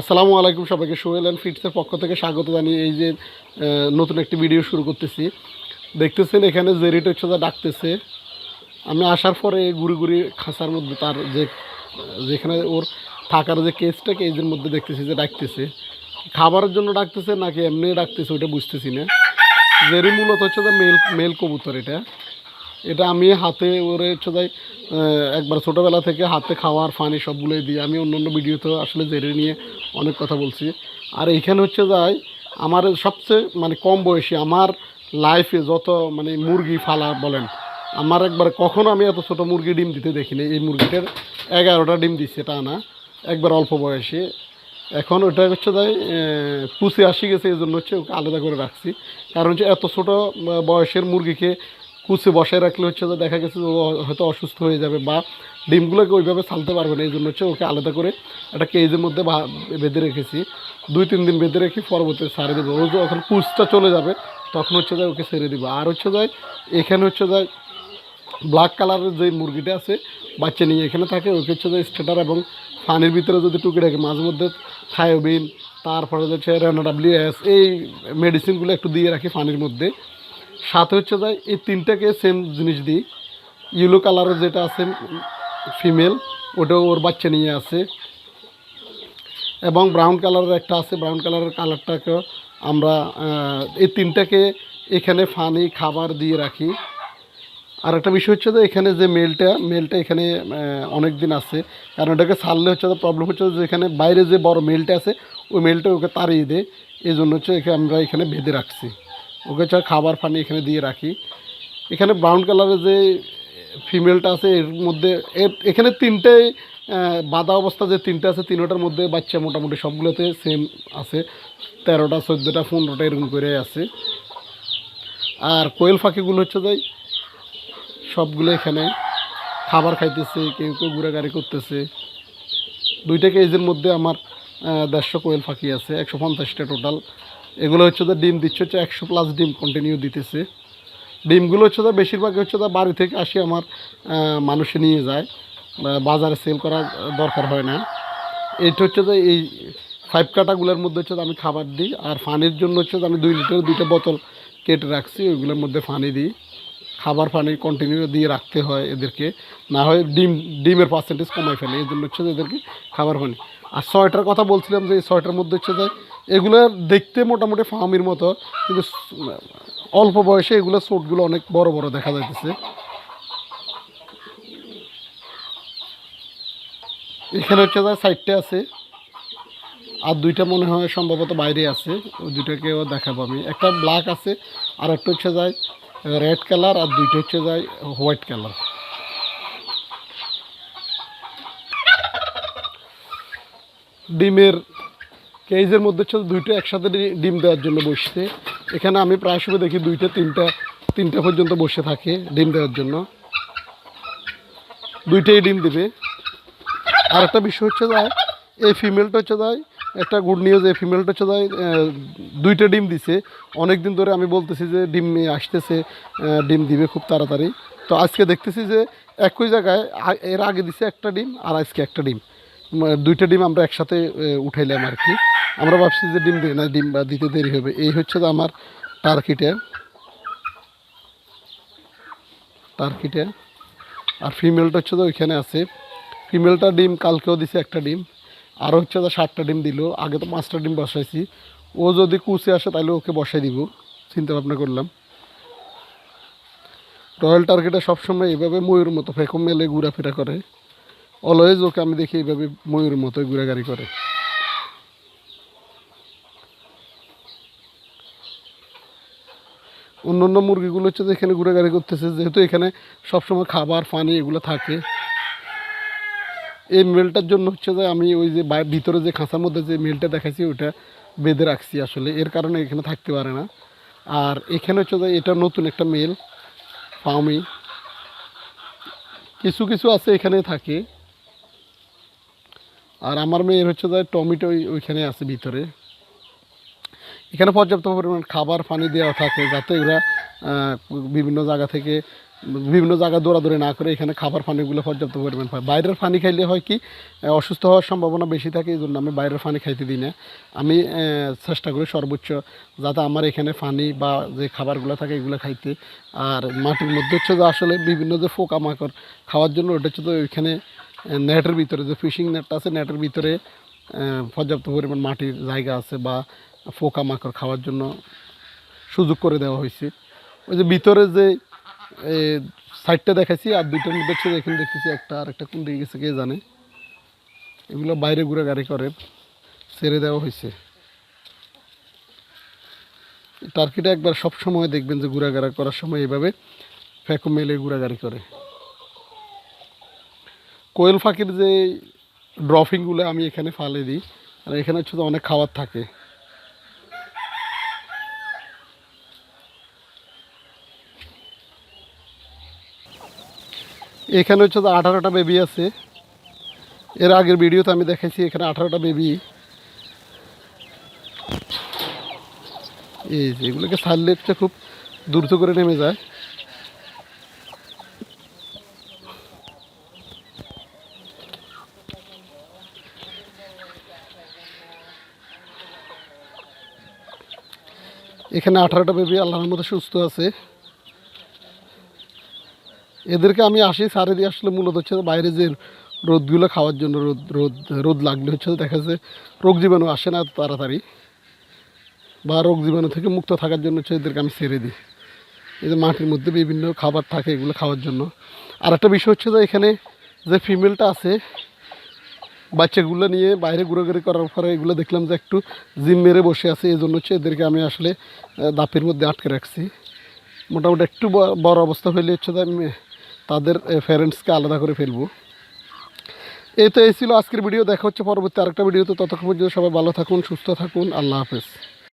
আসসালামু আলাইকুম সবাইকে। সোহেল অ্যান্ড ফিটসের পক্ষ থেকে স্বাগত জানিয়ে এই যে নতুন একটি ভিডিও শুরু করতেছি। দেখতেছেন এখানে জেরিটা হচ্ছে যা ডাকতেছে। আমি আসার পরে ঘুরি ঘুরি খাঁচার মধ্যে তার যে যেখানে ওর থাকার যে কেসটা কেজের মধ্যে দেখতেছি যে ডাকতেছে। খাবারের জন্য ডাকতেছে নাকি এমনি ডাকতেছে ওইটা বুঝতেছি না। জেরি মূলত হচ্ছে যে মেল মেল কবুতর। এটা এটা আমি হাতে ওরে হচ্ছে যাই একবার ছোটোবেলা থেকে হাতে খাওয়ার ফানি সবগুলোই দিই। আমি অন্য অন্য ভিডিওতে আসলে জেরে নিয়ে অনেক কথা বলছি। আর এইখানে হচ্ছে যাই আমার সবচেয়ে মানে কম বয়সী আমার লাইফে যত মানে মুরগি ফালা বলেন, আমার একবার কখনো আমি এত ছোটো মুরগি ডিম দিতে দেখিনি। এই মুরগিটার 11টা ডিম দিচ্ছে টানা, একবার অল্প বয়সে। এখন ওটা হচ্ছে যাই কুচে আসি গেছে, এই জন্য হচ্ছে ওকে আলাদা করে রাখছি। কারণ হচ্ছে এত ছোটো বয়সের মুরগিকে কুচে বসায় রাখলে হচ্ছে যে দেখা গেছে ও হয়তো অসুস্থ হয়ে যাবে বা ডিমগুলোকে ওইভাবে ছালতে পারবে না। এই জন্য হচ্ছে ওকে আলাদা করে একটা কেজের মধ্যে বেঁধে রেখেছি। 2-3 দিন বেঁধে রেখে পরবর্তীতে ছাড়ে দেবো। ও যখন কুচটা চলে যাবে তখন হচ্ছে যায় ওকে ছেড়ে দেবো। আর হচ্ছে যায় এখানে হচ্ছে যায় ব্ল্যাক কালারের যে মুরগিটা আছে বাচ্চা নিয়ে এখানে থাকে, ওকে হচ্ছে যে স্টেটার এবং পানির ভিতরে যদি টুকে রাখে মাঝে মধ্যে থায়োবিন, তারপরে হচ্ছে RNAWS এই মেডিসিনগুলো একটু দিয়ে রাখি পানির মধ্যে। সাথে হচ্ছে যায় এই তিনটাকে সেম জিনিস দিই। ইয়েলো কালারের যেটা আছে ফিমেল, ওটাও ওর বাচ্চা নিয়ে আছে, এবং ব্রাউন কালারের একটা আছে। ব্রাউন কালারের কালারটাকেও আমরা এই তিনটাকে এখানে ফানি খাবার দিয়ে রাখি। আর একটা বিষয় হচ্ছে যে এখানে যে মেলটা এখানে অনেক দিন আছে, কারণ এটাকে ছাড়লে হচ্ছে প্রবলেম হচ্ছে যে এখানে বাইরে যে বড় মেলটা আছে ওই মেলটা ওকে তাড়িয়ে দেয়। এই জন্য হচ্ছে আমরা এখানে বেঁধে রাখছি। ওকে হচ্ছে খাবার পানি এখানে দিয়ে রাখি। এখানে ব্রাউন কালারের যে ফিমেলটা আছে এর মধ্যে এখানে তিনটেই বাঁধা অবস্থা যে তিনটে আছে, তিনটার মধ্যে বাচ্চা মোটামুটি সবগুলোতে সেম আছে। 13টা 14টা 15টা এরকম করে আছে। আর কোয়েল পাখিগুলো হচ্ছে যাই সবগুলো এখানে খাবার খাইতেছে, কেউ কেউ ঘোরাঘুরি করতেছে। 2টা কেজের মধ্যে আমার 150 কোয়েল পাখি আছে, 150টা টোটাল। এগুলো হচ্ছে যে ডিম দিচ্ছে হচ্ছে 100+ ডিম কন্টিনিউ দিতেছে। ডিমগুলো হচ্ছে যে বেশিরভাগ হচ্ছে যে বাড়ি থেকে আসি আমার মানুষে নিয়ে যায়, বাজারে সেল করার দরকার হয় না। এইটা হচ্ছে যে এই 5 কাটাগুলোর মধ্যে হচ্ছে আমি খাবার দিই। আর পানির জন্য হচ্ছে আমি 2 লিটারের 2টা বোতল কেটে রাখছি, ওইগুলোর মধ্যে পানি দিই। খাবার পানি কন্টিনিউ দিয়ে রাখতে হয় এদেরকে, না হয় ডিমের পার্সেন্টেজ কমাই ফেলে। এই জন্য হচ্ছে যে এদেরকে খাবার পানি। আর 6টার কথা বলছিলাম যে এই 6টার মধ্যে হচ্ছে যে এগুলো দেখতে মোটামুটি ফার্মির মতো, কিন্তু অল্প বয়সে এগুলো চোটগুলো অনেক বড় বড় দেখা যাইতেছে। এখানে হচ্ছে যে 4টে আছে, আর 2টা মনে হয় সম্ভবত বাইরে আছে। ওই 2টাকেও দেখাবো আমি। একটা ব্ল্যাক আছে, আর একটা হচ্ছে যায় রেড কালার, আর 2টা হচ্ছে যায় হোয়াইট কালার। ডিমের কেজের মধ্যে হচ্ছে 2টা একসাথে ডিম দেওয়ার জন্য বসছে। এখানে আমি প্রায় সময় দেখি 2টা 3টা পর্যন্ত বসে থাকে ডিম দেওয়ার জন্য। 2টাই ডিম দেবে। আর একটা বিষয় হচ্ছে যায় এই ফিমেলটা হচ্ছে যায় একটা গুড নিউজ, এই ফিমেলটা হচ্ছে যায় 2টা ডিম দিছে। অনেক দিন ধরে আমি বলতেছি যে ডিম নিয়ে আসতেছে, ডিম দিবে খুব তাড়াতাড়ি। তো আজকে দেখতেছি যে একই জায়গায় এর আগে দিছে একটা ডিম, আর আজকে একটা ডিম, 2টা ডিম আমরা একসাথে উঠাইলাম আর কি। আমরা ভাবছি যে ডিম দেয় না, ডিম বা দিতে দেরি হবে। এই হচ্ছে যে আমার টার্কিটা। আর ফিমেলটা হচ্ছে যে ওইখানে আছে। ফিমেলটা ডিম কালকেও দিছে একটা ডিম, আরও হচ্ছে যে 7টা ডিম দিল। আগে তো 5টা ডিম বসাইছি। ও যদি কুচে আসে তাহলে ওকে বসাই দিব, চিন্তা ভাবনা করলাম। রয়্যাল টার্গেটে সবসময় এইভাবে ময়ূর মতো ফেঁকো মেলে ঘোরাফেরা করে। অলওয়েজ ওকে আমি দেখি এইভাবে ময়ূর মতো ঘোরাঘুরি করে। অন্য অন্য মুরগিগুলো হচ্ছে যে এখানে ঘোরাঘুরি করতেছে, যেহেতু এখানে সবসময় খাবার পানি এগুলো থাকে। এই মেলটার জন্য হচ্ছে যে আমি ওই যে ভিতরে যে খাঁচার মধ্যে যে মেলটা দেখাচ্ছি ওইটা বেঁধে রাখছি আসলে, এর কারণে এখানে থাকতে পারে না। আর এখানে হচ্ছে যে এটা নতুন একটা মেল ফার্মি, কিছু কিছু আছে এখানে থাকে। আর আমার মেয়ের হচ্ছে যে টমেটো ওইখানে আছে ভিতরে। এখানে পর্যাপ্ত পরিমাণ খাবার পানি দেওয়া থাকে, যাতে এরা বিভিন্ন জায়গা থেকে বিভিন্ন জায়গায় দৌড়াদৌড়ি না করে এখানে খাবার পানিগুলো পর্যাপ্ত পরিমাণ পায়। বাইরের পানি খাইলে হয় কি অসুস্থ হওয়ার সম্ভাবনা বেশি থাকে, এই জন্য আমি বাইরের পানি খাইতে দিই না। আমি চেষ্টা করি সর্বোচ্চ যাতে আমার এখানে পানি বা যে খাবারগুলো থাকে এগুলো খাইতে। আর মাটির মধ্যে হচ্ছে যে আসলে বিভিন্ন যে পোকামাকড় খাওয়ার জন্য ওটা হচ্ছে তো ওইখানে নেটের ভিতরে যে ফিশিং নেটটা আছে নেটের ভিতরে পর্যাপ্ত পরিমাণ মাটির জায়গা আছে বা পোকামাকড় খাওয়ার জন্য সুযোগ করে দেওয়া হয়েছে। ওই যে ভিতরে যে সাইডটা দেখাইছি আর দুইটার মধ্যে হচ্ছে এখানে দেখতেছি একটা আর একটা কোন দিকে গেছে কে জানে, এগুলো বাইরে ঘোরাঘুরি করে ছেড়ে দেওয়া হয়েছে। টার্কিটা একবার সব সময় দেখবেন যে ঘোরাঘুরা করার সময় এইভাবে ফ্যাকো মেলে ঘোরাঘুরি করে। কোয়েল পাখির যে ড্রফিংগুলো আমি এখানে ফালে দিই, আর এখানে হচ্ছে তো অনেক খাবার থাকে। এখানে হচ্ছে তো 18টা বেবি আছে। এর আগের ভিডিওতে আমি দেখাইছি এখানে 18টা বেবি। এই যে এগুলোকে ছাড়লে হচ্ছে খুব দ্রুত করে নেমে যায়। এখানে 18টা বেবি আল্লাহর মতো সুস্থ আছে। এদেরকে আমি আসি সারে দিয়ে আসলে মূলত হচ্ছে বাইরে যে রোদগুলো খাওয়ার জন্য, রোদ রোদ রোদ লাগলে হচ্ছে দেখা যাচ্ছে রোগ জীবাণু আসে না তাড়াতাড়ি, বা রোগ জীবাণু থেকে মুক্ত থাকার জন্য হচ্ছে এদেরকে আমি ছেড়ে দিই। এই যে মাটির মধ্যে বিভিন্ন খাবার থাকে এগুলো খাওয়ার জন্য। আর একটা বিষয় হচ্ছে যে এখানে যে ফিমেলটা আছে বাচ্চাগুলো নিয়ে বাইরে ঘোরাঘুরি করার পরে এগুলো দেখলাম যে একটু জিম মেরে বসে আছে, এই জন্য হচ্ছে এদেরকে আমি আসলে দাপের মধ্যে আটকে রাখছি। মোটামুটি একটু বড় অবস্থা হলে হচ্ছে যে আমি তাদের প্যারেন্টসকে আলাদা করে ফেলবো। এই তো এই ছিল আজকের ভিডিও। দেখা হচ্ছে পরবর্তী আরেকটা ভিডিওতে। ততক্ষণ পর্যন্ত সবাই ভালো থাকুন, সুস্থ থাকুন। আল্লাহ হাফেজ।